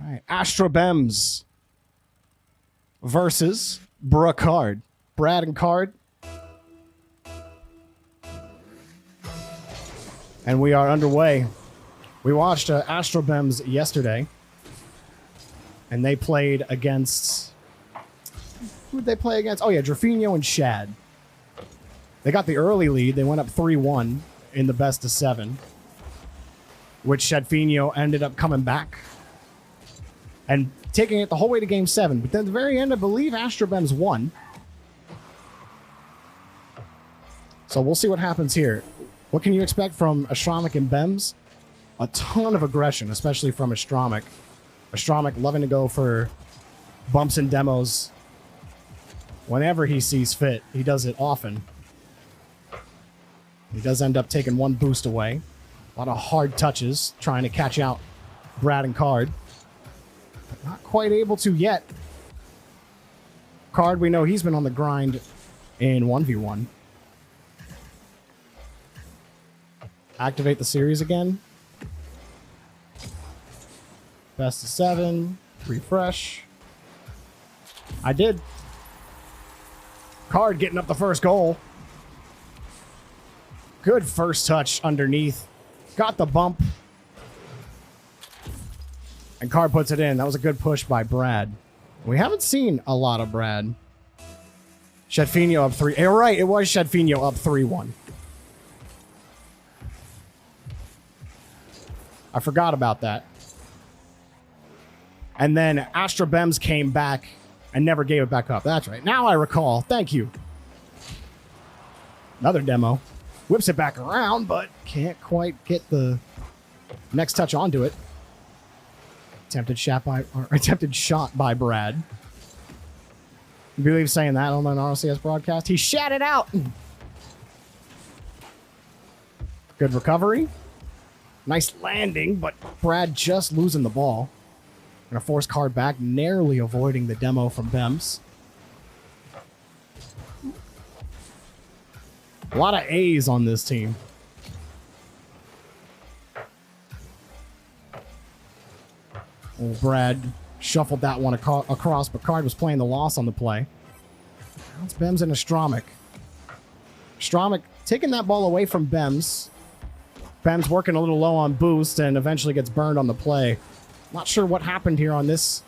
All right, AztromicK Bemmz versus Caard. Brad and Caard. And we are underway. We watched AztromicK Bemmz yesterday. And they played against... Who did they play against? Oh, yeah, Drafinho and Shad. They got the early lead. They went up 3-1 in the best of 7. Which Shadfinho ended up coming back and taking it the whole way to Game 7. But then at the very end, I believe AztromicK Bemmz won. So we'll see what happens here. What can you expect from AztromicK and Bemmz? A ton of aggression, especially from AztromicK. AztromicK loving to go for bumps and demos whenever he sees fit. He does it often. He does end up taking one boost away. A lot of hard touches trying to catch out Brad and Caard. But not quite able to yet. Caard, we know he's been on the grind in 1v1. Activate the series again. Best of 7. Refresh. I did. Caard getting up the first goal. Good first touch underneath. Got the bump. And Caard puts it in. That was a good push by Brad. We haven't seen a lot of Brad. Shadfinho up 3. You're right, it was Shadfinho up 3-1. I forgot about that. And then AztromicK Bemmz came back and never gave it back up. That's right. Now I recall. Thank you. Another demo. Whips it back around, but can't quite get the next touch onto it. Attempted shot by Brad. You believe saying that on an RLCS broadcast? He shat it out. Good recovery. Nice landing, but Brad just losing the ball. Gonna force Caard back, narrowly avoiding the demo from Bemmz. A lot of A's on this team. Oh, Brad shuffled that one across, but Caard was playing the loss on the play. Now it's Bemmz and AztromicK. AztromicK taking that ball away from Bemmz. Bemmz working a little low on boost and eventually gets burned on the play. Not sure what happened here on this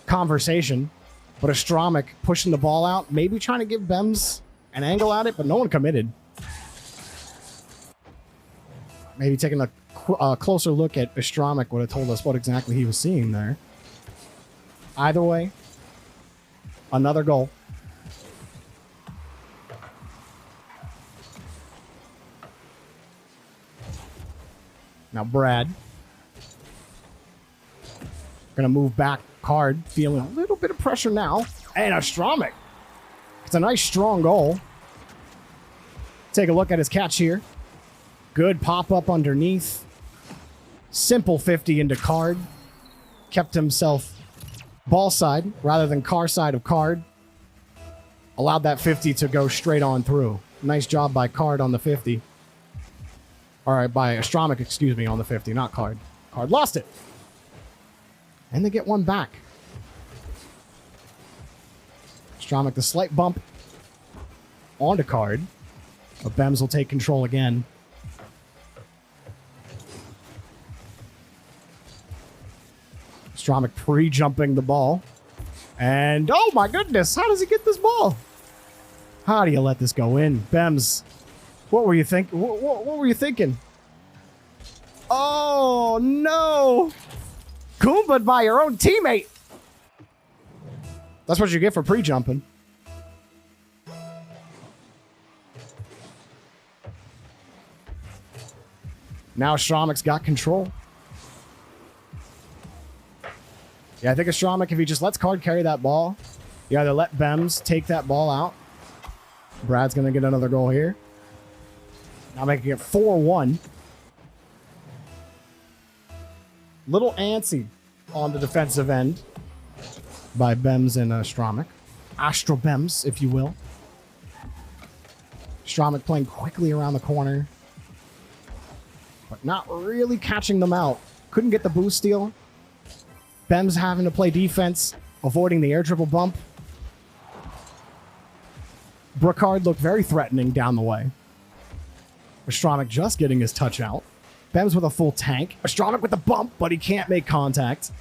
conversation, but AztromicK pushing the ball out, maybe trying to give Bemmz an angle at it, but no one committed. Maybe taking a closer look at AztromicK would have told us what exactly he was seeing there. Either way, another goal. Now Brad. Gonna move back. Caard feeling a little bit of pressure now. And AztromicK. It's a nice strong goal. Take a look at his catch here. Good pop-up underneath. Simple 50 into Caard. Kept himself ball side rather than car side of Caard. Allowed that 50 to go straight on through. Nice job by Caard on the 50. All right, by AztromicK, excuse me, on the 50, not Caard. Caard lost it. And they get one back. AztromicK, the slight bump onto Caard. But Bemmz will take control again. AztromicK pre-jumping the ball. And, oh my goodness, how does he get this ball? How do you let this go in? Bemmz, what were you thinking? What were you thinking? Oh, no. Goomba'd by your own teammate. That's what you get for pre-jumping. Now AztromicK's got control. Yeah, I think AztromicK, if he just lets Caard carry that ball, you either let Bemmz take that ball out. Brad's going to get another goal here. Now making it 4-1. Little antsy on the defensive end by Bemmz and AztromicK. AztromicK Bemmz, if you will. AztromicK playing quickly around the corner, but not really catching them out. Couldn't get the boost steal. Bemmz having to play defense, avoiding the air dribble bump. Caard looked very threatening down the way. AztromicK just getting his touch out. Bemmz with a full tank. AztromicK with the bump, but he can't make contact.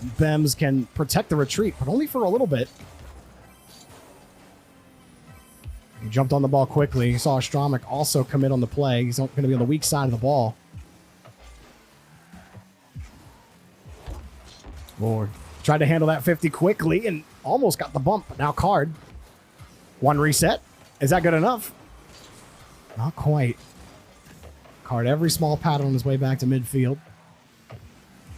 And Bemmz can protect the retreat, but only for a little bit. He jumped on the ball quickly. He saw AztromicK also commit on the play. He's going to be on the weak side of the ball. Lord. Tried to handle that 50 quickly and almost got the bump, but now Caard. One reset. Is that good enough? Not quite. Caard every small pattern on his way back to midfield.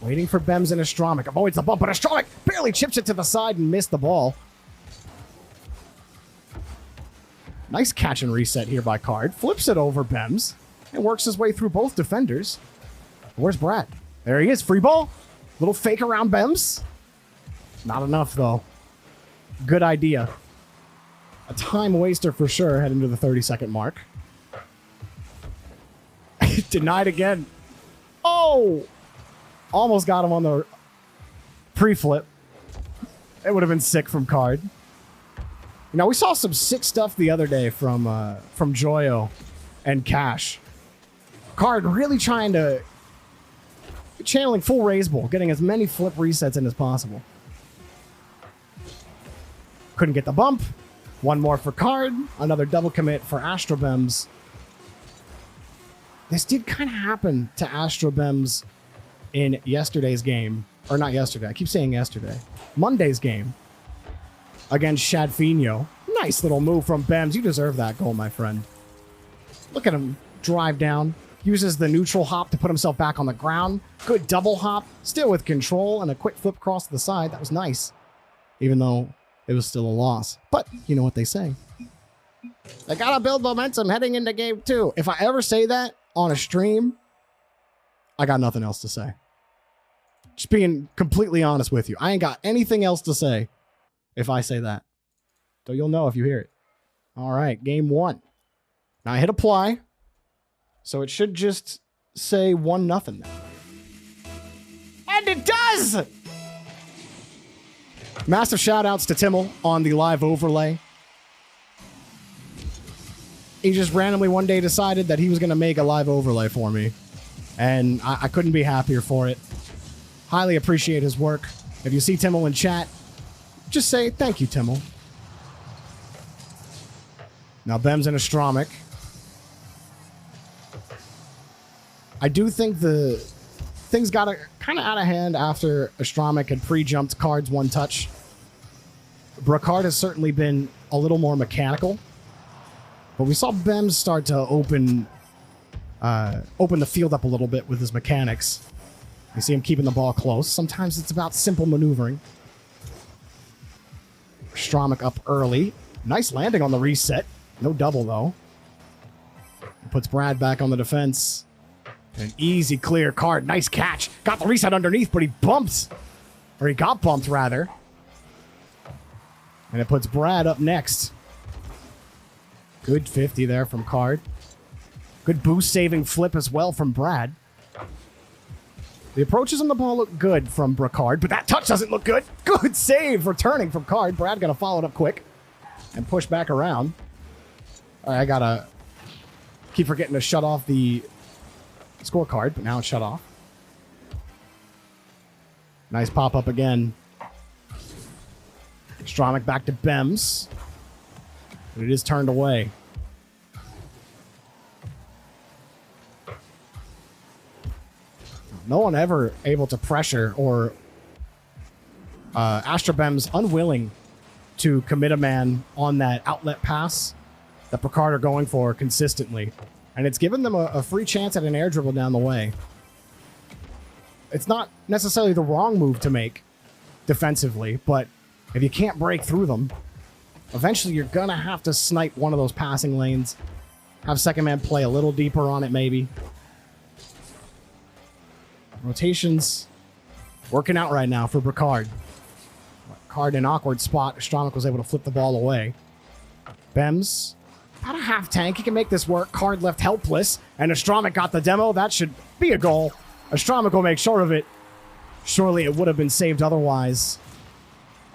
Waiting for Bemmz and AztromicK. Avoids the bump, but AztromicK barely chips it to the side and missed the ball. Nice catch and reset here by Caard. Flips it over Bemmz and works his way through both defenders. Where's Brad? There he is. Free ball. Little fake around Bemmz. Not enough, though. Good idea. A time waster for sure heading to the 30-second mark. Denied again. Oh! Almost got him on the pre-flip. It would have been sick from Caard. You know, we saw some sick stuff the other day from Joyo and Cash. Caard really trying to... channeling full raise ball, getting as many flip resets in as possible. Couldn't get the bump. One more for Caard. Another double commit for Bemmz. This did kind of happen to Bemmz in yesterday's game. Or not yesterday. I keep saying yesterday. Monday's game against Shadfinho. Nice little move from Bemmz. You deserve that goal, my friend. Look at him drive down. Uses the neutral hop to put himself back on the ground. Good double hop. Still with control and a quick flip across to the side. That was nice. Even though it was still a loss. But you know what they say. They gotta build momentum heading into game 2. If I ever say that on a stream, I got nothing else to say. Just being completely honest with you. I ain't got anything else to say if I say that. So you'll know if you hear it. All right, game 1. Now I hit apply. So it should just say 1-0 now. And it does! Massive shout-outs to Timmel on the live overlay. He just randomly one day decided that he was going to make a live overlay for me. And I couldn't be happier for it. Highly appreciate his work. If you see Timmel in chat, just say, thank you, Timmel. Now Bemmz and AztromicK. I do think the things got kind of out of hand after AztromicK had pre-jumped Caard's one touch. Caard has certainly been a little more mechanical. But we saw Bemmz start to open the field up a little bit with his mechanics. You see him keeping the ball close. Sometimes it's about simple maneuvering. AztromicK up early. Nice landing on the reset. No double, though. Puts Brad back on the defense. An easy clear. Caard. Nice catch. Got the reset underneath, but he bumped. Or he got bumped, rather. And it puts Brad up next. Good 50 there from Caard. Good boost-saving flip as well from Brad. The approaches on the ball look good from Caard, but that touch doesn't look good. Good save returning from Caard. Brad going to follow it up quick and push back around. All right, I got to keep forgetting to shut off the scorecard, but now it's shut off. Nice pop-up again. AztromicK back to Bemmz. But it is turned away. No one ever able to pressure or Bemmz unwilling to commit a man on that outlet pass that Caard are going for consistently. And it's given them a free chance at an air dribble down the way. It's not necessarily the wrong move to make defensively, but if you can't break through them, eventually you're going to have to snipe one of those passing lanes. Have second man play a little deeper on it, maybe. Rotations working out right now for Caard. Caard in an awkward spot. AztromicK was able to flip the ball away. Bemmz, about a half tank. He can make this work. Caard left helpless, and AztromicK got the demo. That should be a goal. AztromicK will make sure of it. Surely it would have been saved otherwise.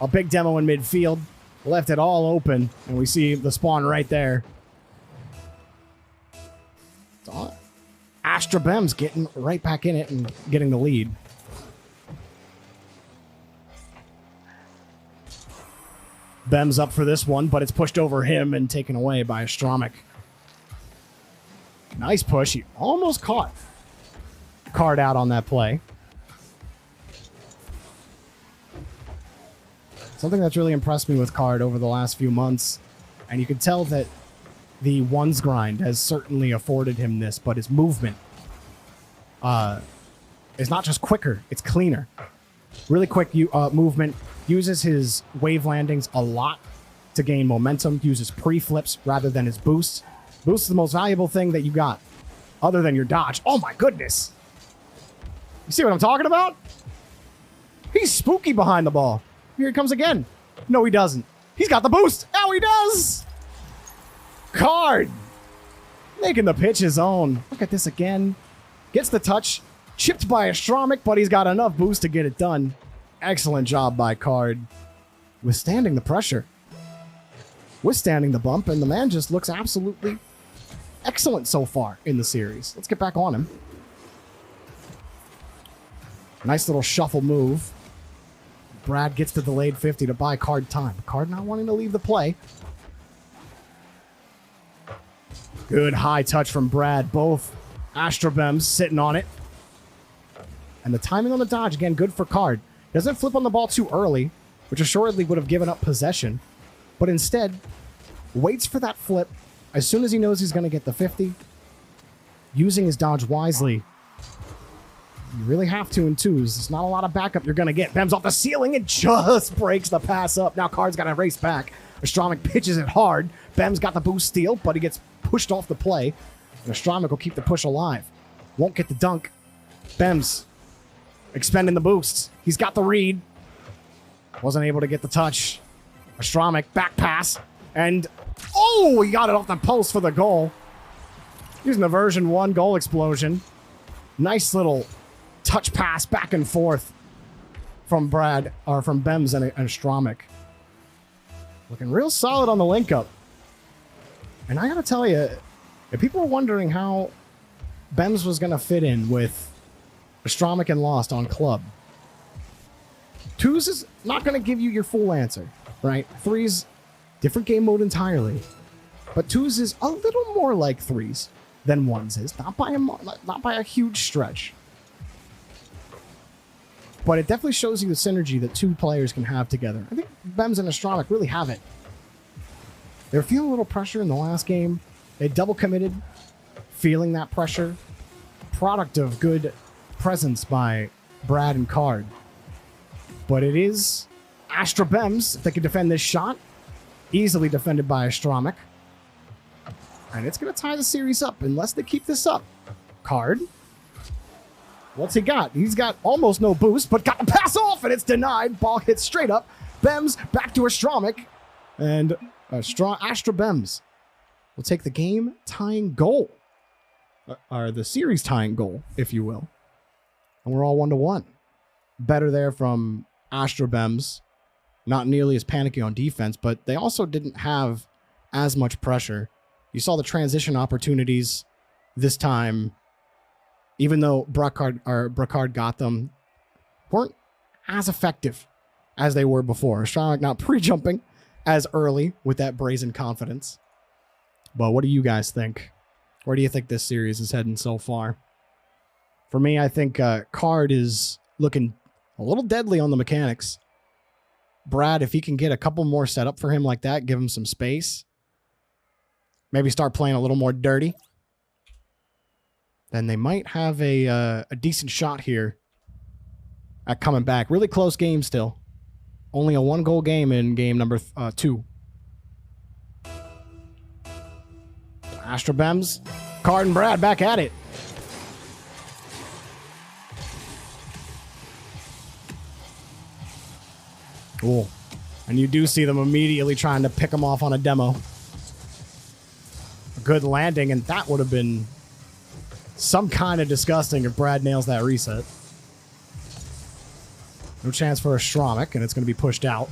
A big demo in midfield. Left it all open. And we see the spawn right there. AztromicK Bemmz getting right back in it and getting the lead. Bemmz up for this one, but it's pushed over him and taken away by AztromicK. Nice push. He almost caught Caard out on that play. Something that's really impressed me with Caard over the last few months, and you can tell that the ones grind has certainly afforded him this, but his movement is not just quicker, it's cleaner. Really quick movement, uses his wave landings a lot to gain momentum, uses pre-flips rather than his boosts. Boost is the most valuable thing that you got, other than your dodge. Oh my goodness! You see what I'm talking about? He's spooky behind the ball. Here he comes again. No, he doesn't. He's got the boost. Now he does! Caard! Making the pitch his own. Look at this again. Gets the touch. Chipped by AztromicK, but he's got enough boost to get it done. Excellent job by Caard. Withstanding the pressure. Withstanding the bump, and the man just looks absolutely excellent so far in the series. Let's get back on him. Nice little shuffle move. Brad gets the delayed 50 to buy Caard time. Caard not wanting to leave the play. Good high touch from Brad. Both AztromicK Bemmz sitting on it. And the timing on the dodge, again, good for Caard. Doesn't flip on the ball too early, which assuredly would have given up possession. But instead, waits for that flip. As soon as he knows he's going to get the 50, using his dodge wisely. You really have to in twos. There's not a lot of backup you're going to get. Bemmz off the ceiling and just breaks the pass up. Now Caard's got to race back. AztromicK pitches it hard. Bemmz got the boost steal, but he gets pushed off the play. And AztromicK will keep the push alive. Won't get the dunk. Bemmz expending the boost. He's got the read. Wasn't able to get the touch. AztromicK back pass. And, oh, he got it off the post for the goal. Using the version 1 goal explosion. Nice little touch pass back and forth from Bemmz and AztromicK. Looking real solid on the link up. And I gotta tell you, if people were wondering how Bemmz was gonna fit in with AztromicK and Lost on club, twos is not gonna give you your full answer, right? Threes, different game mode entirely. But twos is a little more like threes than ones is, not by a huge stretch. But it definitely shows you the synergy that two players can have together. I think Bemmz and AztromicK really have it. They were feeling a little pressure in the last game. They double committed, feeling that pressure. Product of good presence by Brad and Caard. But it is AztromicK Bemmz that can defend this shot. Easily defended by AztromicK. And it's going to tie the series up unless they keep this up. Caard. What's he got? He's got almost no boost, but got the pass off, and it's denied. Ball hits straight up. Bemmz back to AztromicK. And AztromicK Bemmz will take the game-tying goal. Or the series-tying goal, if you will. And we're all 1-1. Better there from AztromicK Bemmz. Not nearly as panicky on defense, but they also didn't have as much pressure. You saw the transition opportunities this time. Even though Caard got them, weren't as effective as they were before. AztromicK not pre-jumping as early with that brazen confidence. But what do you guys think? Where do you think this series is heading so far? For me, I think Caard is looking a little deadly on the mechanics. Brad, if he can get a couple more set up for him like that, give him some space, maybe start playing a little more dirty, then they might have a decent shot here at coming back. Really close game still. Only a 1-goal game in game number 2. AztromicK Bemmz, Caard and Brad back at it. Cool. And you do see them immediately trying to pick him off on a demo. A good landing, and that would have been some kind of disgusting if Brad nails that reset. No chance for AztromicK, and it's going to be pushed out.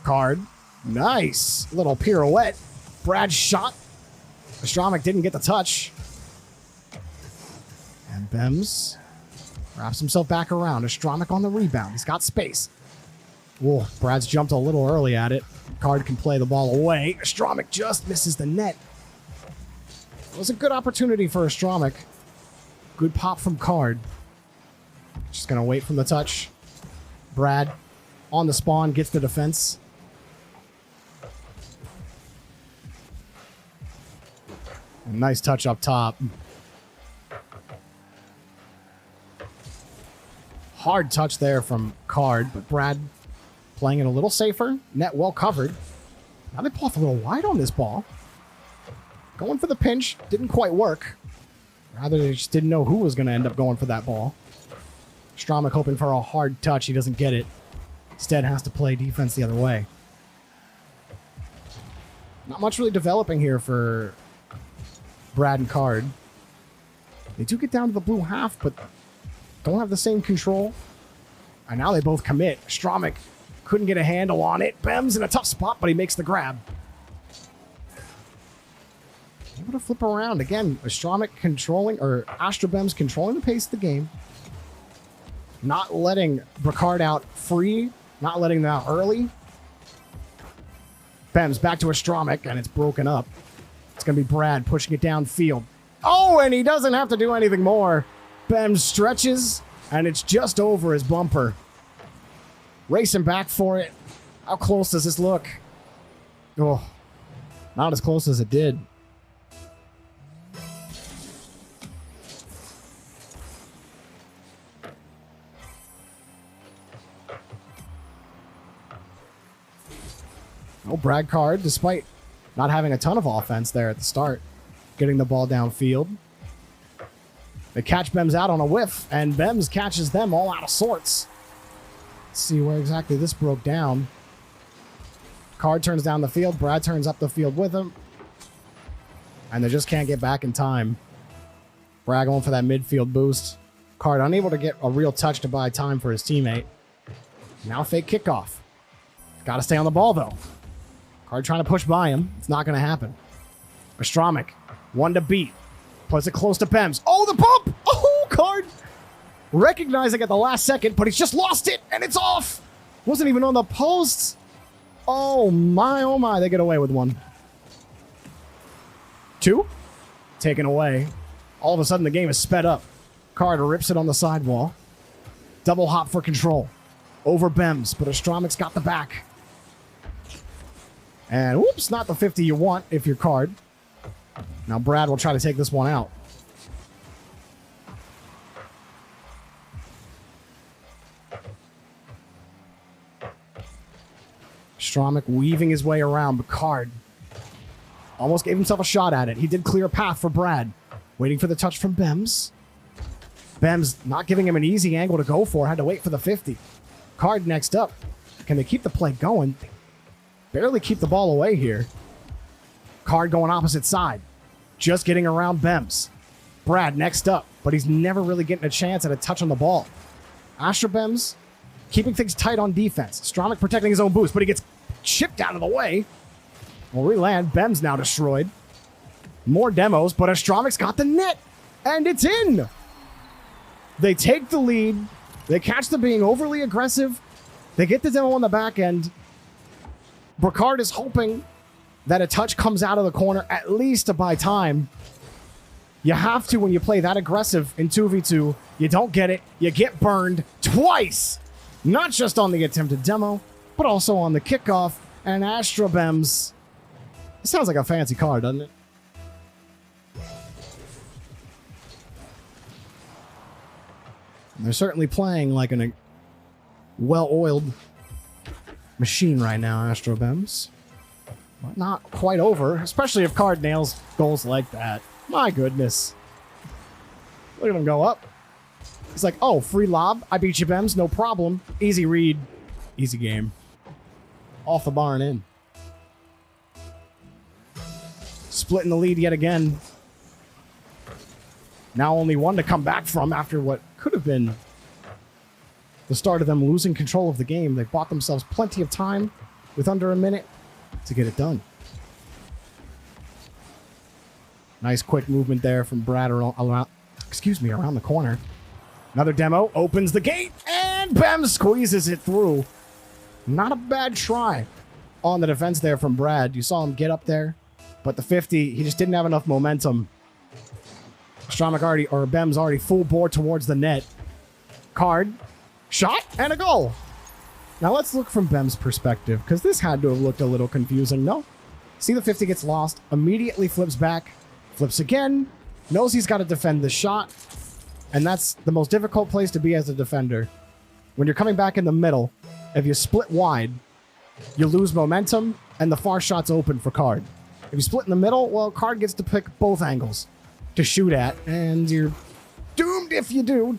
Caard. Nice. Little pirouette. Brad shot. AztromicK didn't get the touch. And Bemmz wraps himself back around. AztromicK on the rebound. He's got space. Whoa, Brad's jumped a little early at it. Caard can play the ball away. AztromicK just misses the net. It was a good opportunity for AztromicK. Good pop from Caard. Just going to wait from the touch. Brad on the spawn, gets the defense. A nice touch up top. Hard touch there from Caard, but Brad playing it a little safer. Net well covered. Now they pull off a little wide on this ball. Going for the pinch. Didn't quite work. Rather, they just didn't know who was going to end up going for that ball. AztromicK hoping for a hard touch. He doesn't get it. Instead has to play defense the other way. Not much really developing here for Brad and Caard. They do get down to the blue half, but don't have the same control. And now they both commit. AztromicK couldn't get a handle on it. Bemmz in a tough spot, but he makes the grab. Able to flip around. Again, AztromicK controlling, or Bemmz controlling the pace of the game. Not letting Caard out free. Not letting them out early. Bemmz back to AztromicK, and it's broken up. It's going to be Brad pushing it downfield. Oh, and he doesn't have to do anything more. Bemmz stretches, and it's just over his bumper. Racing back for it. How close does this look? Oh, not as close as it did. Oh, Brad Caard, despite not having a ton of offense there at the start, getting the ball downfield. They catch Bemmz out on a whiff, and Bemmz catches them all out of sorts. Let's see where exactly this broke down. Caard turns down the field. Brad turns up the field with him. And they just can't get back in time. Brad going for that midfield boost. Caard unable to get a real touch to buy time for his teammate. Now fake kickoff. Got to stay on the ball, though. Caard trying to push by him. It's not going to happen. AztromicK, one to beat. Puts it close to Bemmz. Oh, the bump! Oh, Caard recognizing at the last second, but he's just lost it, and it's off. Wasn't even on the posts. Oh my, they get away with one. Two, taken away. All of a sudden, the game is sped up. Caard rips it on the sidewall. Double hop for control. Over Bemmz, but AztromicK's got the back. And whoops, not the 50 you want if you're Caard. Now Brad will try to take this one out. AztromicK weaving his way around, but Caard almost gave himself a shot at it. He did clear a path for Brad. Waiting for the touch from Bemmz. Bemmz not giving him an easy angle to go for. Had to wait for the 50. Caard next up. Can they keep the play going? Barely keep the ball away here. Caard going opposite side. Just getting around Bemmz. Brad next up, but he's never really getting a chance at a touch on the ball. Bemmz keeping things tight on defense. AztromicK protecting his own boost, but he gets chipped out of the way. Will reland. Bemmz now destroyed. More demos, but AztromicK's got the net, and it's in. They take the lead. They catch them being overly aggressive. They get the demo on the back end. Caard is hoping that a touch comes out of the corner, at least to buy time. You have to when you play that aggressive in 2v2. You don't get it. You get burned twice. Not just on the attempted demo, but also on the kickoff. And Bemmz. It sounds like a fancy card, doesn't it? And they're certainly playing like a well-oiled machine right now, Bemmz. But not quite over, especially if Caard nails goals like that. My goodness. Look at him go up. He's like, oh, free lob. I beat you, Bemmz. No problem. Easy read. Easy game. Off the bar and in. Splitting the lead yet again. Now only one to come back from after what could have been the start of them losing control of the game. They bought themselves plenty of time with under a minute to get it done. Nice quick movement there from Brad around the corner. Another demo opens the gate, and Bemmz squeezes it through. Not a bad try on the defense there from Brad. You saw him get up there, but the 50, he just didn't have enough momentum. Bemmz already full bore towards the net. Caard, shot, and a goal. Now let's look from Bemmz' perspective, because this had to have looked a little confusing, no? See the 50 gets lost, immediately flips back, flips again, knows he's got to defend the shot, and that's the most difficult place to be as a defender. When you're coming back in the middle, if you split wide, you lose momentum, and the far shot's open for Caard. If you split in the middle, well, Caard gets to pick both angles to shoot at, and you're doomed if you do.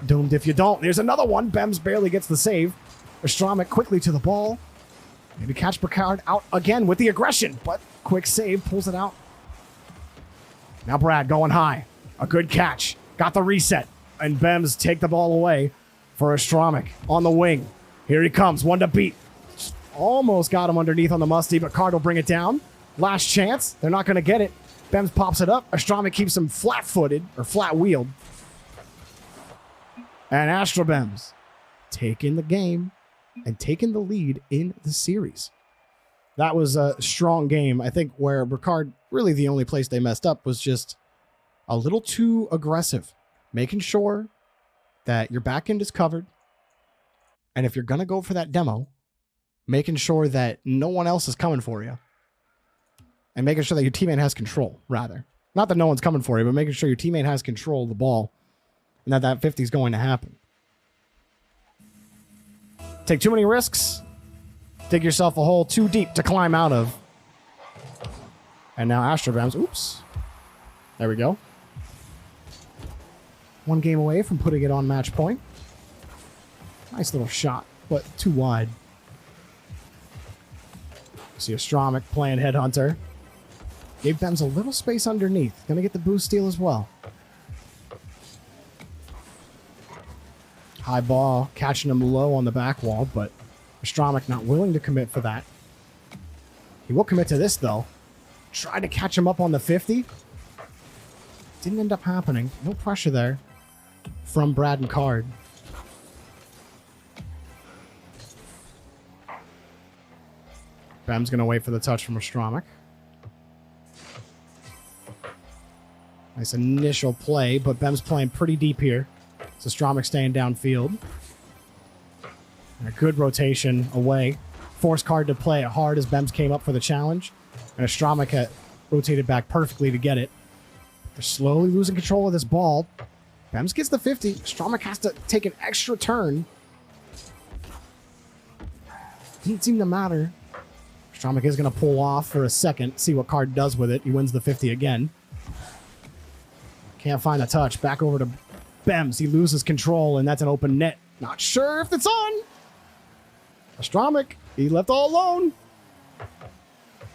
Doomed if you don't. There's another one. Bemmz barely gets the save. AztromicK quickly to the ball. Maybe catch Caard out again with the aggression, but quick save, pulls it out. Now Brad going high. A good catch. Got the reset. And Bemmz take the ball away for AztromicK on the wing. Here he comes. One to beat. Almost got him underneath on the musty, but Caard will bring it down. Last chance. They're not going to get it. Bemmz pops it up. AztromicK keeps him flat-footed, or flat-wheeled. And Bemmz taking the game and taking the lead in the series. That was a strong game. I think where Caard, really the only place they messed up was just a little too aggressive. Making sure that your back end is covered. And if you're going to go for that demo, making sure that no one else is coming for you. And making sure that your teammate has control, rather. Not that no one's coming for you, but making sure your teammate has control of the ball. And that 50 is going to happen. Take too many risks. Dig yourself a hole too deep to climb out of. And now Bemmz. Oops. There we go. One game away from putting it on match point. Nice little shot, but too wide. See AztromicK playing Headhunter. Gave Bemmz a little space underneath. Gonna get the boost steal as well. High ball, catching him low on the back wall, but AztromicK not willing to commit for that. He will commit to this, though. Tried to catch him up on the 50. Didn't end up happening. No pressure there from Brad and Caard. Bemmz going to wait for the touch from AztromicK. Nice initial play, but Bemmz playing pretty deep here. So AztromicK staying downfield. And a good rotation away. Forced Caard to play it hard as Bemmz came up for the challenge. And AztromicK had rotated back perfectly to get it. They're slowly losing control of this ball. Bemmz gets the 50. AztromicK has to take an extra turn. Didn't seem to matter. AztromicK is going to pull off for a second. See what Caard does with it. He wins the 50 again. Can't find a touch. Back over to Bemmz. He loses control, and that's an open net. Not sure if it's on. AztromicK, he left all alone.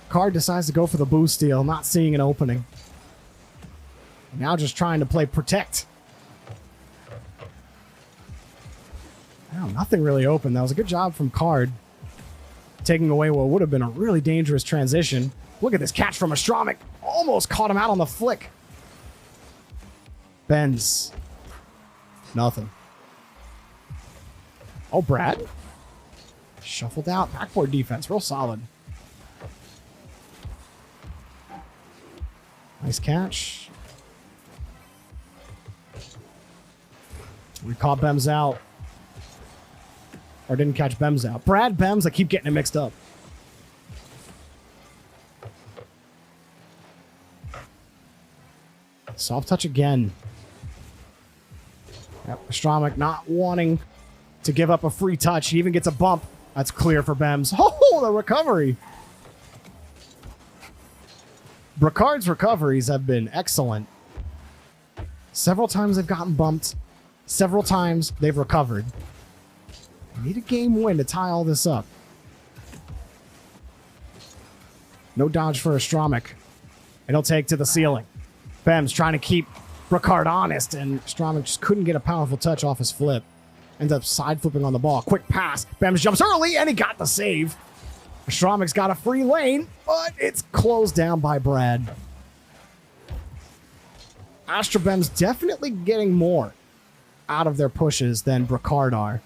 Caard decides to go for the boost steal, not seeing an opening. Now just trying to play protect. Wow, nothing really open. That was a good job from Caard. Taking away what would have been a really dangerous transition. Look at this catch from AztromicK. Almost caught him out on the flick. Bemmz. Nothing. Oh, Brad. Shuffled out. Backboard defense. Real solid. Nice catch. We caught Bemmz out. Or didn't catch Bemmz out. Brad, Bemmz, I keep getting it mixed up. Soft touch again. Yep, AztromicK not wanting to give up a free touch. He even gets a bump. That's clear for Bemmz. Oh, the recovery. Caard's recoveries have been excellent. Several times they've gotten bumped. Several times they've recovered. We need a game win to tie all this up. No dodge for AztromicK. And he'll take to the ceiling. Bemmz trying to keep Caard honest, and AztromicK just couldn't get a powerful touch off his flip. Ends up side flipping on the ball. Quick pass. Bemmz jumps early, and he got the save. AztromicK's got a free lane, but it's closed down by Brad. AztromicK Bemmz definitely getting more out of their pushes than Caard are.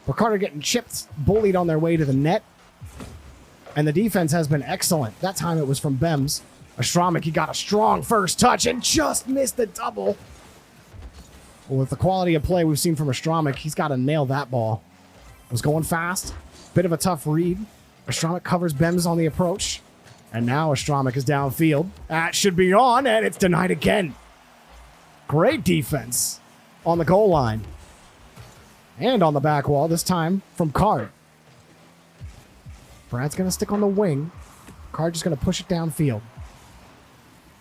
Caard are getting chipped, bullied on their way to the net. And the defense has been excellent. That time it was from Bemmz. AztromicK, he got a strong first touch and just missed the double. Well, with the quality of play we've seen from AztromicK, he's got to nail that ball. Was going fast. Bit of a tough read. AztromicK covers Bemmz on the approach. And now AztromicK is downfield. That should be on, and it's denied again. Great defense on the goal line. And on the back wall, this time from Caard. Brad's going to stick on the wing. Caard just going to push it downfield.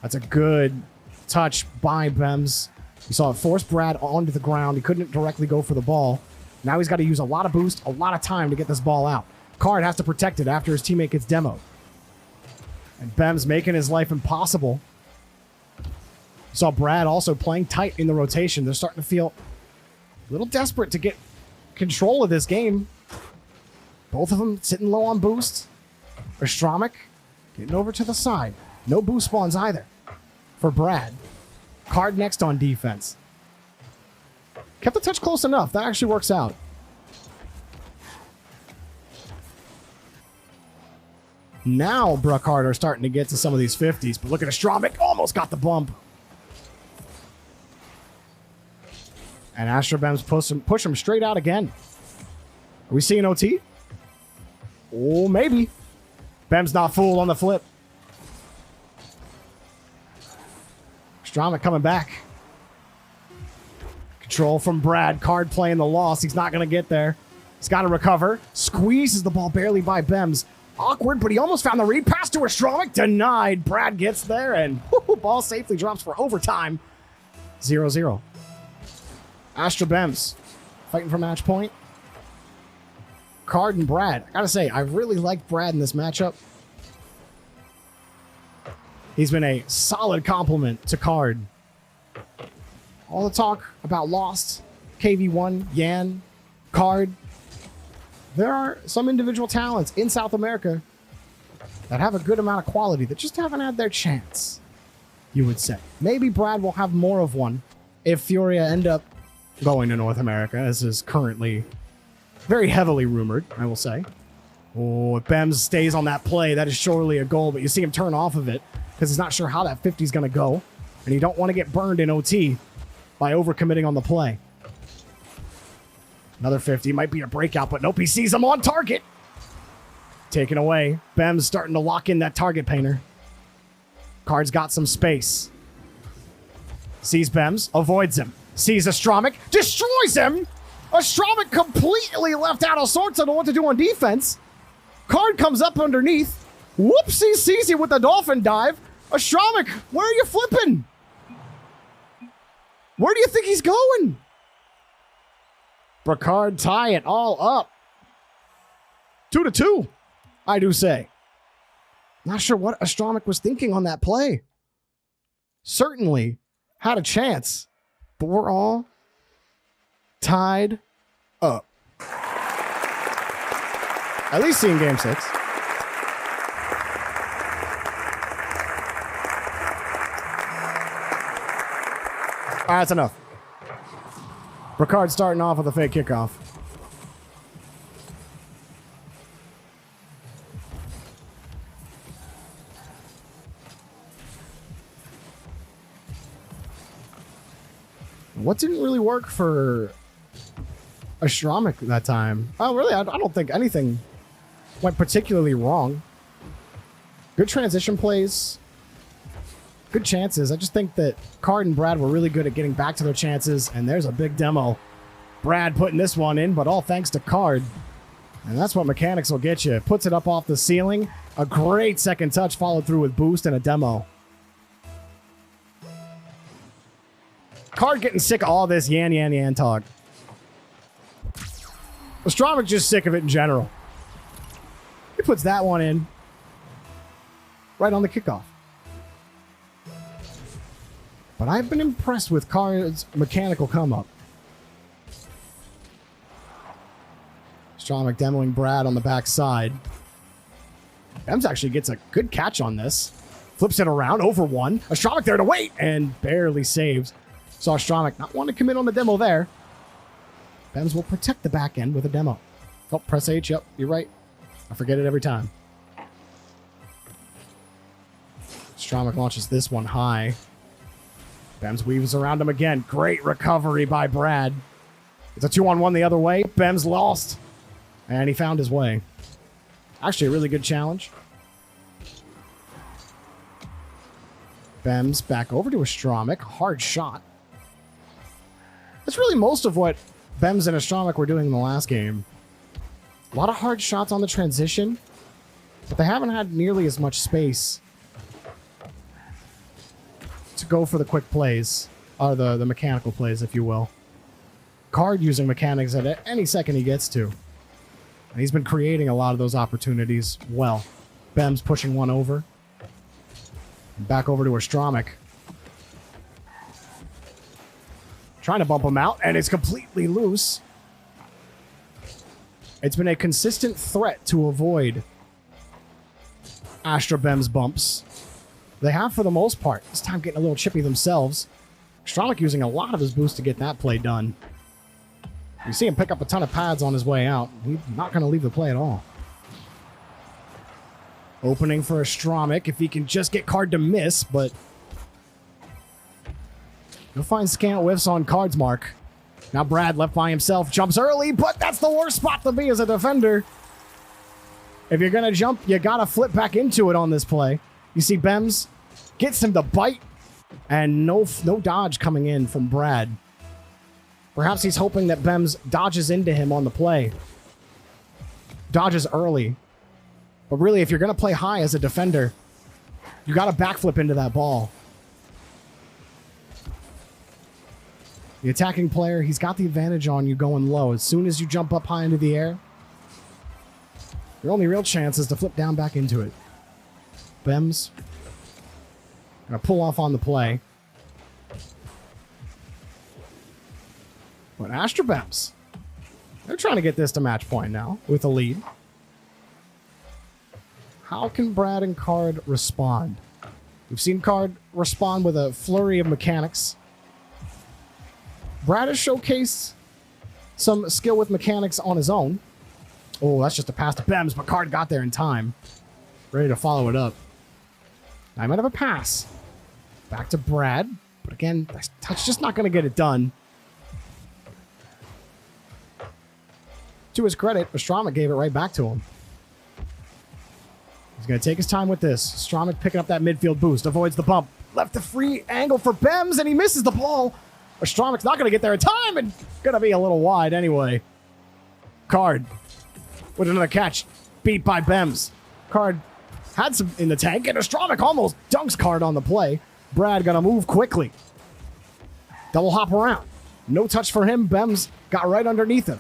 That's a good touch by Bemmz. You saw it force Brad onto the ground. He couldn't directly go for the ball. Now he's got to use a lot of boost, a lot of time to get this ball out. Caard has to protect it after his teammate gets demoed. And Bemmz making his life impossible. You saw Brad also playing tight in the rotation. They're starting to feel a little desperate to get control of this game. Both of them sitting low on boost. AztromicK getting over to the side. No boost spawns either for Brad. Caard next on defense. Kept the touch close enough. That actually works out. Now Caard are starting to get to some of these 50s, but look at AztromicK. Almost got the bump. And AztromicK Bemmz push him straight out again. Are we seeing OT? Oh, maybe. Bemmz not fooled on the flip. AztromicK coming back. Control from Brad. Caard playing the loss. He's not going to get there. He's got to recover. Squeezes the ball barely by Bemmz. Awkward, but he almost found the read. Pass to AztromicK. Denied. Brad gets there, and ball safely drops for overtime. 0-0. AztromicK Bemmz fighting for match point. Caard and Brad. I gotta say, I really like Brad in this matchup. He's been a solid complement to Caard. All the talk about Lost, KV1, Yan, Caard. There are some individual talents in South America that have a good amount of quality that just haven't had their chance, you would say. Maybe Brad will have more of one if Furia end up going to North America, as is currently very heavily rumored, I will say. Oh, if Bemmz stays on that play, that is surely a goal, but you see him turn off of it because he's not sure how that 50 is going to go, and you don't want to get burned in OT by overcommitting on the play. Another 50 might be a breakout, but nope, he sees him on target. Taken away. Bemmz starting to lock in that target painter. Caard's got some space. Sees Bemmz, avoids him. Sees AztromicK, destroys him. AztromicK completely left out of sorts. I don't know what to do on defense. Caard comes up underneath. Whoopsie, sees you with the dolphin dive. AztromicK, where are you flipping? Where do you think he's going? Caard tie it all up. 2-2, I do say. Not sure what AztromicK was thinking on that play. Certainly had a chance, but we're all tied up. At least seeing game 6. All right, that's enough. Caard starting off with a fake kickoff. What didn't really work for AztromicK that time? Oh, really? I don't think anything went particularly wrong. Good transition plays. Good chances. I just think that Caard and Brad were really good at getting back to their chances, and there's a big demo. Brad putting this one in, but all thanks to Caard. And that's what mechanics will get you. Puts it up off the ceiling. A great second touch followed through with boost and a demo. Caard getting sick of all this yan talk. AztromicK just sick of it in general. He puts that one in right on the kickoff. But I've been impressed with Caard's mechanical come-up. AztromicK demoing Brad on the backside. Bemmz actually gets a good catch on this. Flips it around, over one. AztromicK there to wait, and barely saves. So AztromicK not wanting to commit on the demo there. Bemmz will protect the back end with a demo. Oh, press H, yep, you're right. I forget it every time. AztromicK launches this one high. Bemmz weaves around him again. Great recovery by Brad. It's a 2-on-1 the other way. Bemmz lost. And he found his way. Actually, a really good challenge. Bemmz back over to AztromicK. Hard shot. That's really most of what Bemmz and AztromicK were doing in the last game. A lot of hard shots on the transition, but they haven't had nearly as much space to go for the quick plays, or the mechanical plays, if you will. Caard using mechanics at any second he gets to. And he's been creating a lot of those opportunities well. Bemmz pushing one over. Back over to AztromicK. Trying to bump him out, and it's completely loose. It's been a consistent threat to avoid Bemmz bumps. They have for the most part. This time getting a little chippy themselves. AztromicK using a lot of his boost to get that play done. You see him pick up a ton of pads on his way out. He's not going to leave the play at all. Opening for AztromicK if he can just get Caard to miss, but he'll find scant whiffs on Caard's mark. Now Brad left by himself, jumps early, but that's the worst spot to be as a defender. If you're going to jump, you got to flip back into it on this play. You see Bemmz gets him to bite, and no dodge coming in from Brad. Perhaps he's hoping that Bemmz dodges into him on the play. Dodges early. But really, if you're going to play high as a defender, you got to backflip into that ball. The attacking player, he's got the advantage on you going low. As soon as you jump up high into the air, your only real chance is to flip down back into it. Bemmz gonna pull off on the play. But Bemmz, they're trying to get this to match point now with a lead. How can Brad and Caard respond? We've seen Caard respond with a flurry of mechanics. Brad has showcased some skill with mechanics on his own. Oh, that's just a pass to Bemmz, but Caard got there in time. Ready to follow it up. I might have a pass. Back to Brad. But again, that's just not going to get it done. To his credit, AztromicK gave it right back to him. He's going to take his time with this. AztromicK picking up that midfield boost. Avoids the bump. Left the free angle for Bemmz, and he misses the ball. AztromicK's not going to get there in time, and going to be a little wide anyway. Caard with another catch. Beat by Bemmz. Caard had some in the tank, and AztromicK almost dunks Caard on the play. Brad going to move quickly. Double hop around. No touch for him. Bemmz got right underneath him.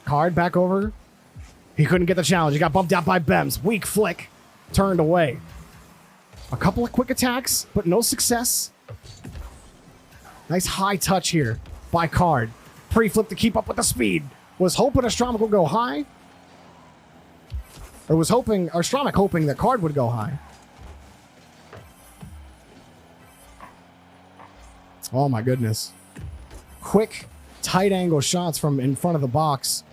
Caard back over. He couldn't get the challenge. He got bumped out by Bemmz. Weak flick. Turned away. A couple of quick attacks, but no success. Nice high touch here by Caard. Pre-flip to keep up with the speed. Was hoping AztromicK would go high. Or was AztromicK hoping that Caard would go high. Oh my goodness. Quick, tight angle shots from in front of the box.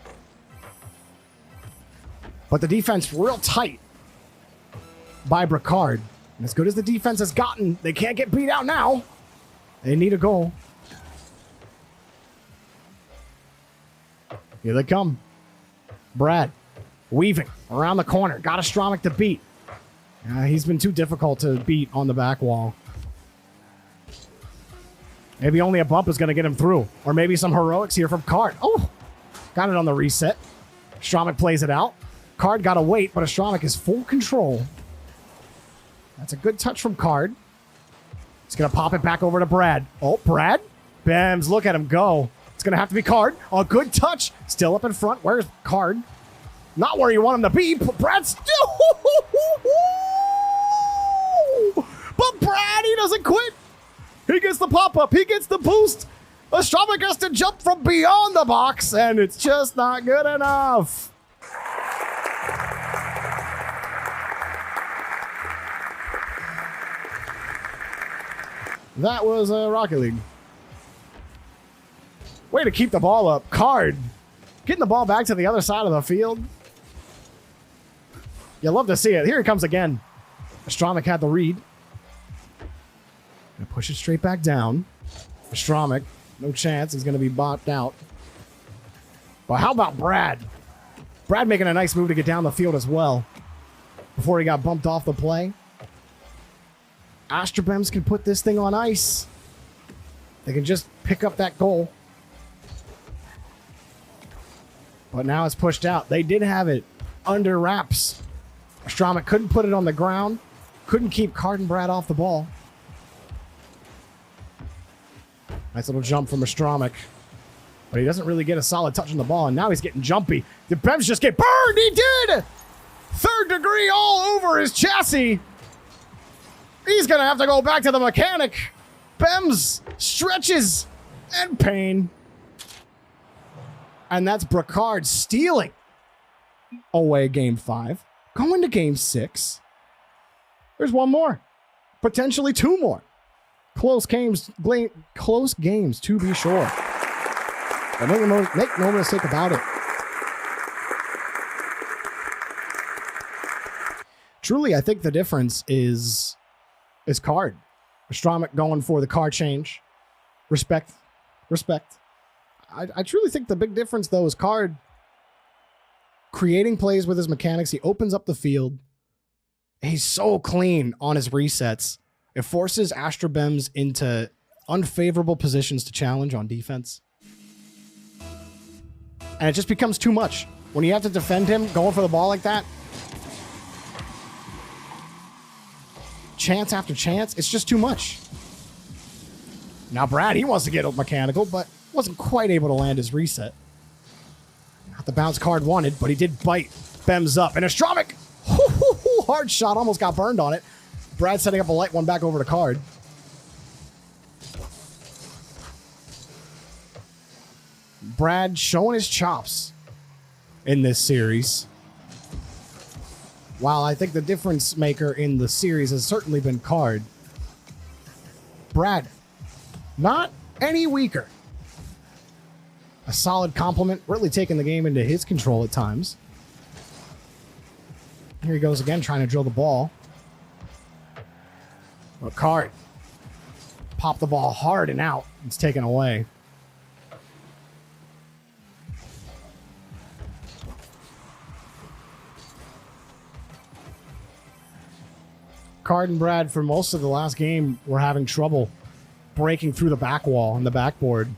But the defense real tight by Caard. And as good as the defense has gotten, they can't get beat out now. They need a goal. Here they come. Brad weaving around the corner. Got AztromicK to beat. He's been too difficult to beat on the back wall. Maybe only a bump is going to get him through. Or maybe some heroics here from Caard. Oh, got it on the reset. AztromicK plays it out. Caard got to wait, but AztromicK is full control. That's a good touch from Caard. He's going to pop it back over to Brad. Oh, Brad? Bemmz, look at him go. It's going to have to be Caard. A good touch. Still up in front. Where's Caard? Not where you want him to be, but Brad's still... But Brad, he doesn't quit. He gets the pop-up. He gets the boost. AztromicK has to jump from beyond the box, and it's just not good enough. That was Rocket League. Way to keep the ball up. Caard getting the ball back to the other side of the field. You love to see it. Here it comes again. AztromicK had the read. Gonna push it straight back down. AztromicK, no chance. He's gonna be bopped out. But how about Brad? Brad making a nice move to get down the field as well before he got bumped off the play. AztromicK Bemmz can put this thing on ice. They can just pick up that goal. But now it's pushed out. They did have it under wraps. AztromicK couldn't put it on the ground. Couldn't keep Caard and Brad off the ball. Nice little jump from AztromicK. But he doesn't really get a solid touch on the ball, and now he's getting jumpy. Did Bemmz just get burned? He did! Third degree all over his chassis. He's going to have to go back to the mechanic. Bemmz stretches and pain. And that's Caard stealing away game 5. Going to game 6. There's one more. Potentially 2 more. Close games to be sure. But make no mistake about it. Truly, I think the difference is Caard. AztromicK going for the car change. Respect. I truly think the big difference, though, is Caard creating plays with his mechanics. He opens up the field. He's so clean on his resets. It forces AztromicK Bemmz into unfavorable positions to challenge on defense. And it just becomes too much. When you have to defend him going for the ball like that, chance after chance, it's just too much. Now Brad, he wants to get mechanical, but wasn't quite able to land his reset. Not the bounce Caard wanted, but he did bite Bemmz up. And AztromicK, hard shot, almost got burned on it. Brad setting up a light one back over to Caard. Brad showing his chops in this series. While I think the difference maker in the series has certainly been Caard, Brad, not any weaker. A solid compliment, really taking the game into his control at times. Here he goes again, trying to drill the ball. But Caard popped the ball hard and out. It's taken away. Caard and Brad, for most of the last game, were having trouble breaking through the back wall and the backboard.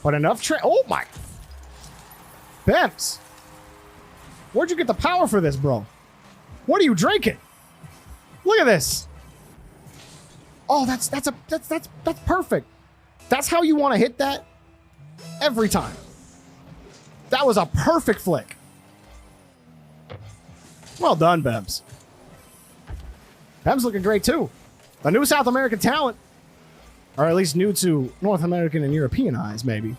But enough oh my. Bemmz. Where'd you get the power for this, bro? What are you drinking? Look at this. Oh, that's perfect. That's how you want to hit that every time. That was a perfect flick. Well done, Bemmz. Bemmz looking great too. The new South American talent. Or at least new to North American and European eyes, maybe.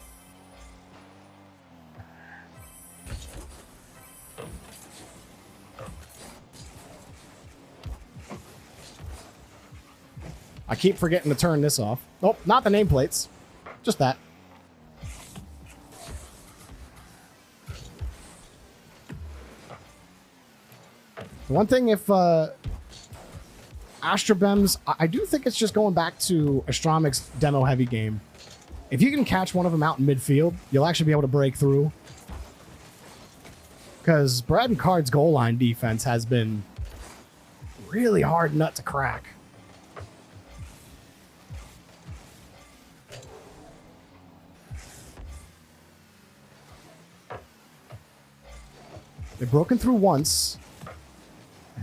I keep forgetting to turn this off. Oh, not the nameplates. Just that. One thing, if AztromicK Bemmz, I do think it's just going back to AztromicK's demo-heavy game. If you can catch one of them out in midfield, you'll actually be able to break through. Because Brad and Caard's goal line defense has been really hard nut to crack. They've broken through once.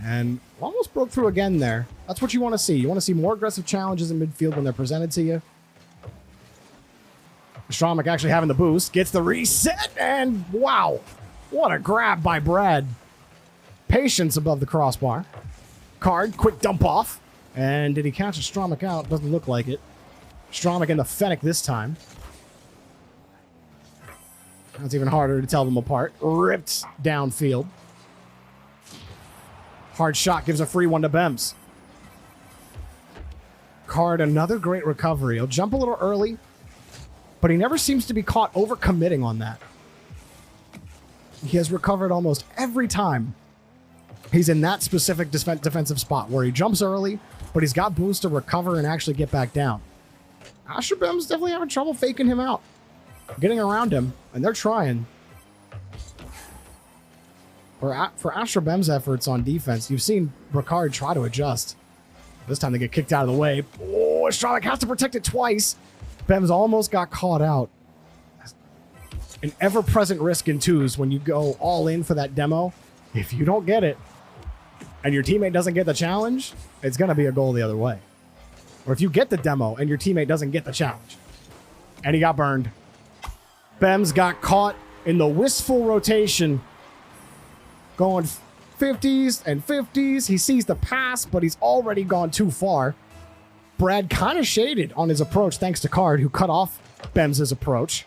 And almost broke through again there. That's what you want to see. You want to see more aggressive challenges in midfield when they're presented to you. AztromicK actually having the boost. Gets the reset. And wow. What a grab by Brad. Patience above the crossbar. Caard, quick dump off. And did he catch AztromicK out? Doesn't look like it. AztromicK and the Fennec this time. That's even harder to tell them apart. Ripped downfield. Hard shot gives a free one to Bemmz. Caard, another great recovery. He'll jump a little early, but he never seems to be caught overcommitting on that. He has recovered almost every time he's in that specific defensive spot where he jumps early, but he's got boost to recover and actually get back down. AztromicK Bemmz definitely having trouble faking him out, getting around him, and they're trying. For AztromicK Bemmz efforts on defense, you've seen Caard try to adjust. This time they get kicked out of the way. Oh, AztromicK has to protect it twice. Bemmz almost got caught out. An ever-present risk in twos when you go all in for that demo. If you don't get it, and your teammate doesn't get the challenge, it's going to be a goal the other way. Or if you get the demo and your teammate doesn't get the challenge. And he got burned. Bemmz got caught in the wistful rotation. Going 50s and 50s. He sees the pass, but he's already gone too far. Brad kind of shaded on his approach thanks to Caard, who cut off Bemmz's approach.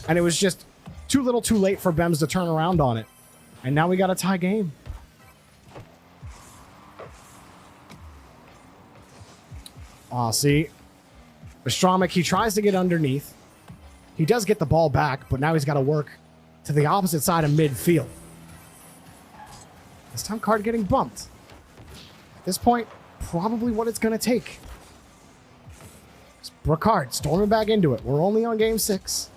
And it was just too little too late for Bemmz to turn around on it. And now we got a tie game. See, AztromicK, he tries to get underneath. He does get the ball back, but now he's got to work to the opposite side of midfield. This time, Caard getting bumped. At this point, probably what it's going to take. Caard storming back into it. We're only on game 6.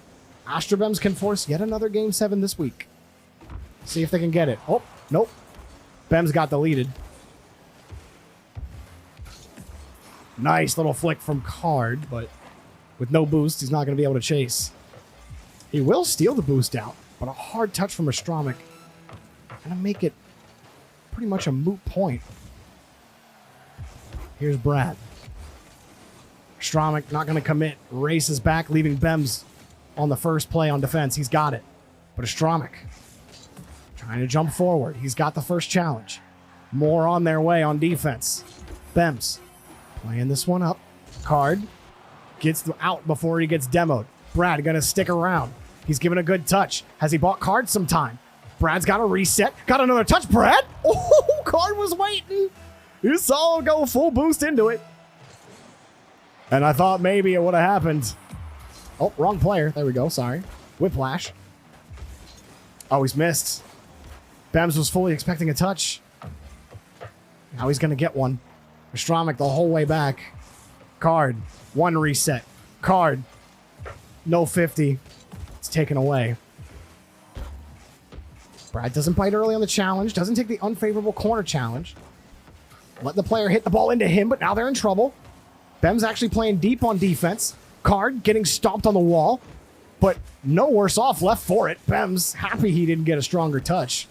AztromicK Bemmz can force yet another game 7 this week. See if they can get it. Oh, nope. Bemmz got deleted. Nice little flick from Caard, but with no boost, he's not going to be able to chase. He will steal the boost out, but a hard touch from AztromicK. Gonna make it pretty much a moot point. Here's Brad. AztromicK not going to commit. Races back, leaving Bemmz on the first play on defense. He's got it. But AztromicK trying to jump forward. He's got the first challenge. More on their way on defense. Bemmz playing this one up. Caard gets out before he gets demoed. Brad going to stick around. He's given a good touch. Has he bought Caard some time? Brad's got a reset. Got another touch. Brad? Oh, Caard was waiting. You saw him go full boost into it. And I thought maybe it would have happened. Oh, wrong player. There we go. Sorry. Whiplash. Oh, he's missed. Bemmz was fully expecting a touch. Now he's going to get one. AztromicK the whole way back. Caard. One reset. Caard. No 50. It's taken away. Brad doesn't bite early on the challenge. Doesn't take the unfavorable corner challenge. Let the player hit the ball into him, but now they're in trouble. Bemmz actually playing deep on defense. Caard getting stomped on the wall, but no worse off left for it. Bemmz happy he didn't get a stronger touch,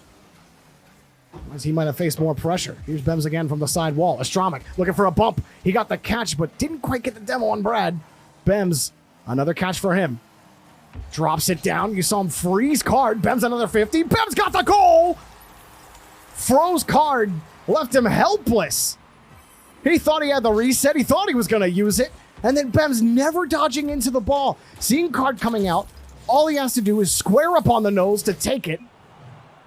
as he might have faced more pressure. Here's Bemmz again from the side wall. AztromicK looking for a bump. He got the catch, but didn't quite get the demo on Brad. Bemmz, another catch for him. Drops it down. You saw him freeze Caard. Bemmz another 50. Bemmz got the goal! Froze Caard. Left him helpless. He thought he had the reset. He thought he was going to use it. And then Bemmz never dodging into the ball. Seeing Caard coming out, all he has to do is square up on the nose to take it.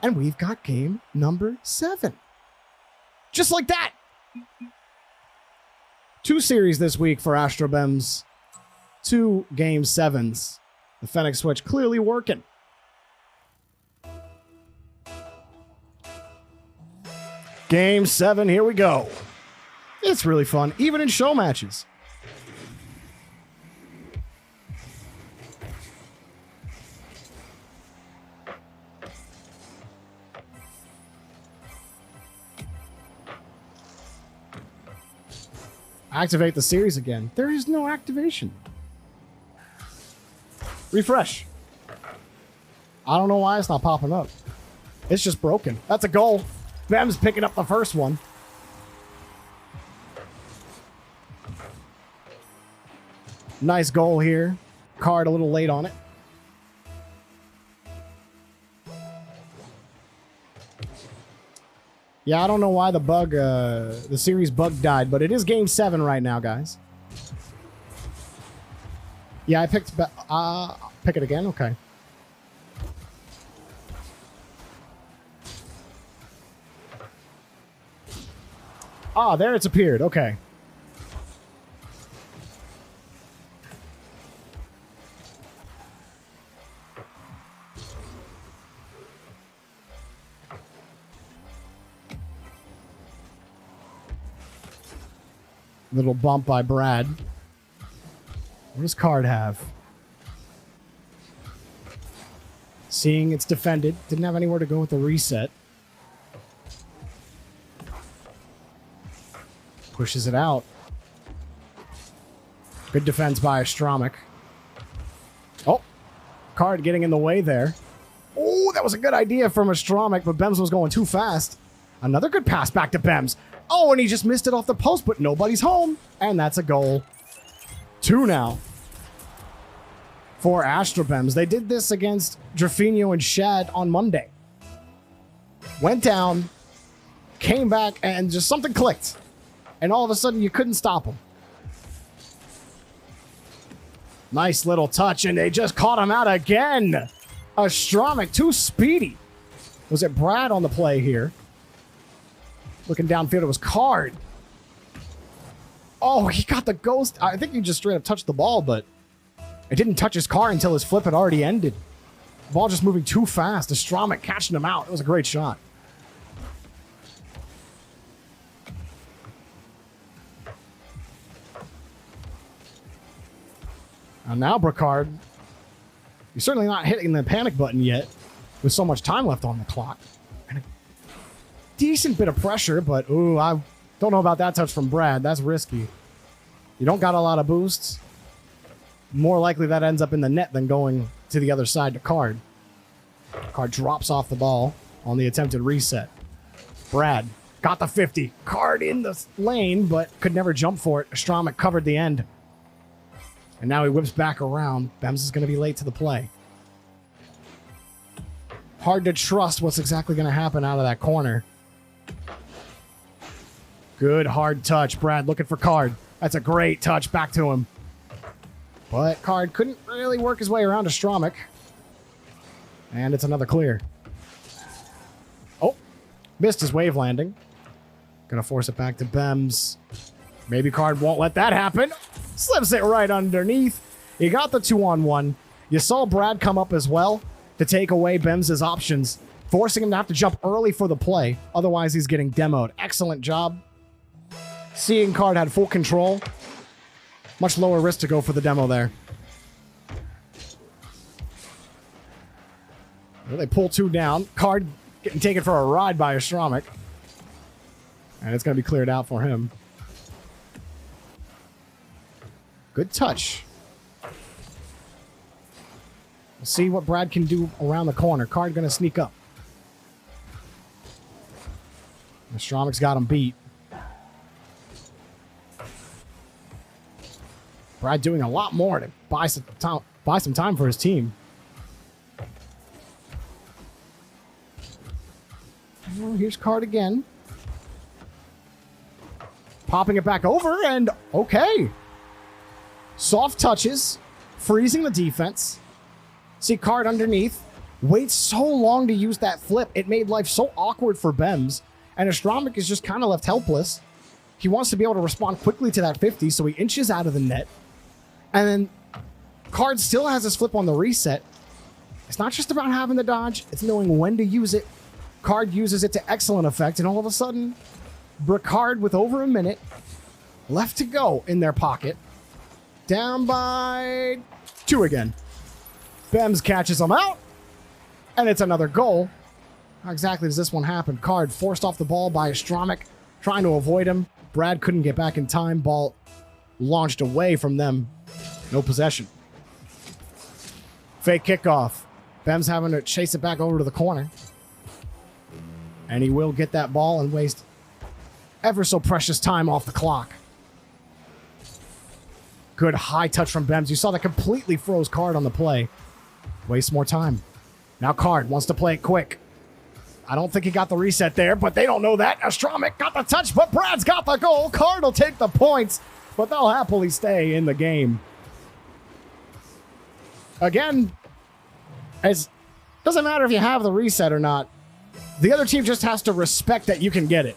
And we've got game number 7. Just like that. 2 series this week for AztromicK Bemmz. 2 game 7s. The Fennec switch clearly working. Game 7, here we go. It's really fun, even in show matches. Activate the series again. There is no activation. Refresh. I don't know why it's not popping up. It's just broken. That's a goal. Bemmz picking up the first one. Nice goal here. Caard a little late on it. Yeah, I don't know why the series bug died, but it is game 7 right now, guys. Yeah, I picked... pick it again? Okay. Ah, there it's appeared. Okay. Little bump by Brad. What does Caard have? Seeing it's defended. Didn't have anywhere to go with the reset. Pushes it out. Good defense by AztromicK. Oh, Caard getting in the way there. Oh, that was a good idea from AztromicK, but Bemmz was going too fast. Another good pass back to Bemmz. Oh, and he just missed it off the post, but nobody's home. And that's a goal. 2 now for AztromicK Bemmz. They did this against Drafinho and Shad on Monday. Went down, came back, and just something clicked. And all of a sudden, you couldn't stop him. Nice little touch, and they just caught him out again. AztromicK, too speedy. Was it Brad on the play here? Looking downfield, it was Caard. Oh, he got the ghost. I think he just straight up touched the ball, but it didn't touch his car until his flip had already ended. The ball just moving too fast. AztromicK catching him out. It was a great shot. And now, Caard, you're certainly not hitting the panic button yet with so much time left on the clock. And a decent bit of pressure, but ooh, I don't know about that touch from Brad. That's risky. You don't got a lot of boosts. More likely that ends up in the net than going to the other side to Caard. Caard drops off the ball on the attempted reset. Brad got the 50. Caard in the lane, but could never jump for it. AztromicK covered the end. And now he whips back around. Bemmz is going to be late to the play. Hard to trust what's exactly going to happen out of that corner. Good hard touch. Brad looking for Caard. That's a great touch back to him. But Caard couldn't really work his way around AztromicK. And it's another clear. Oh, missed his wave landing. Gonna force it back to Bemmz. Maybe Caard won't let that happen. Slips it right underneath. You got the 2-on-1. You saw Brad come up as well to take away Bemmz' options, forcing him to have to jump early for the play. Otherwise, he's getting demoed. Excellent job. Seeing Caard had full control. Much lower risk to go for the demo there. Well, they pull 2 down. Caard getting taken for a ride by AztromicK. And it's going to be cleared out for him. Good touch. We'll see what Brad can do around the corner. Caard going to sneak up. AztromicK's got him beat. Brad doing a lot more to buy some time for his team. Well, here's Caard again. Popping it back over, and okay. Soft touches, freezing the defense. See Caard underneath. Waits so long to use that flip. It made life so awkward for Bemmz. And AztromicK is just kind of left helpless. He wants to be able to respond quickly to that 50, so he inches out of the net. And then Caard still has his flip on the reset. It's not just about having the dodge, it's knowing when to use it. Caard uses it to excellent effect, and all of a sudden, Caard with over a minute left to go in their pocket. Down by 2 again. Bemmz catches him out, and it's another goal. How exactly does this one happen? Caard forced off the ball by AztromicK, trying to avoid him. Brad couldn't get back in time. Ball launched away from them. No possession. Fake kickoff. Bemmz having to chase it back over to the corner. And he will get that ball and waste ever so precious time off the clock. Good high touch from Bemmz. You saw that completely froze Caard on the play. Waste more time. Now Caard wants to play it quick. I don't think he got the reset there, but they don't know that. AztromicK got the touch, but Brad's got the goal. Caard will take the points, but they'll happily stay in the game. Again, doesn't matter if you have the reset or not. The other team just has to respect that you can get it.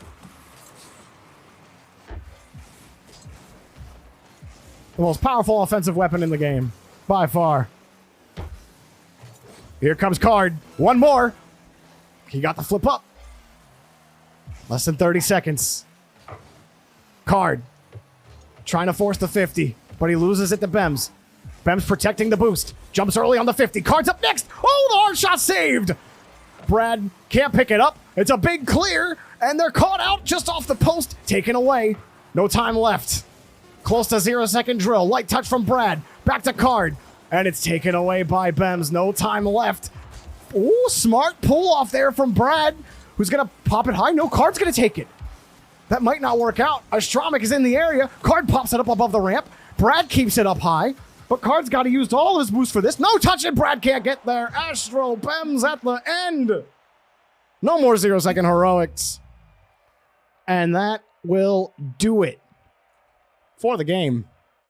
The most powerful offensive weapon in the game, by far. Here comes Caard. One more. He got the flip up. Less than 30 seconds. Caard trying to force the 50, but he loses it to Bemmz. Bemmz protecting the boost. Jumps early on the 50. Caard's up next. Oh, the hard shot saved. Brad can't pick it up. It's a big clear, and they're caught out just off the post. Taken away. No time left. Close to 0-second drill. Light touch from Brad. Back to Caard. And it's taken away by Bemmz. No time left. Ooh, smart pull off there from Brad. Who's going to pop it high? No, Caard's going to take it. That might not work out. AztromicK is in the area. Caard pops it up above the ramp. Brad keeps it up high. But Caard's got to use all of his boost for this. No touch it. Brad can't get there. Bemmz at the end. No more 0-second heroics. And that will do it for the game.